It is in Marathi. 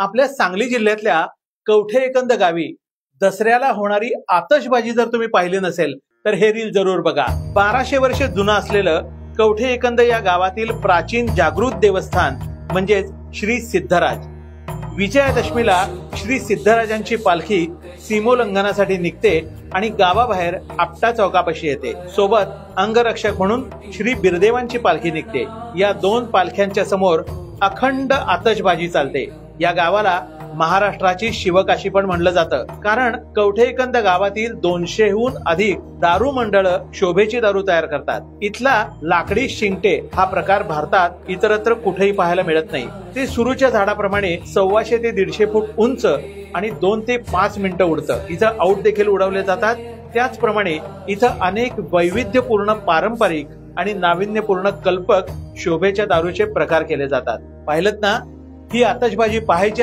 आपल्या सांगली जिल्ह्यातल्या कवठे एकंद गावी दसऱ्याला होणारी आतषबाजी जर तुम्ही पाहिली नसेल तर हे रील जरूर बघा। 1200 वर्ष जुनं असलेलं कवठे एकंद या गावातील प्राचीन जागृत देवस्थान म्हणजेच श्री सिद्धराज। विजयादशमीला श्री सिद्धराजांची पालखी सीमोल्लंघनासाठी निघते आणि गावाबाहेर आपटा चौकापाशी येते। सोबत अंगरक्षक म्हणून श्री बिरदेवांची पालखी निघते। या दोन पालख्यांच्या समोर अखंड आतषबाजी चालते। या गावाला महाराष्ट्राची शिवकाशी पण म्हणलं जातं, कारण कवठे एकंद गावातील 200हून अधिक दारू मंडळ शोभेची दारू तयार करतात। इथला लाकडी शिंगटे हा प्रकार भारतात इतरत्र कुठेही पाहायला मिळत नाही। ते सुरूच्या झाडाप्रमाणे 125 ते 150 फूट उंच आणि 2 ते 5 मिनिटं उडतं। इथं आऊट देखील उडवले जातात। त्याचप्रमाणे इथं अनेक वैविध्यपूर्ण पारंपरिक आणि नाविन्यपूर्ण कल्पक शोभेच्या दारूचे प्रकार केले जातात। पाहिलंत ना, ही आतषबाजी पाहायची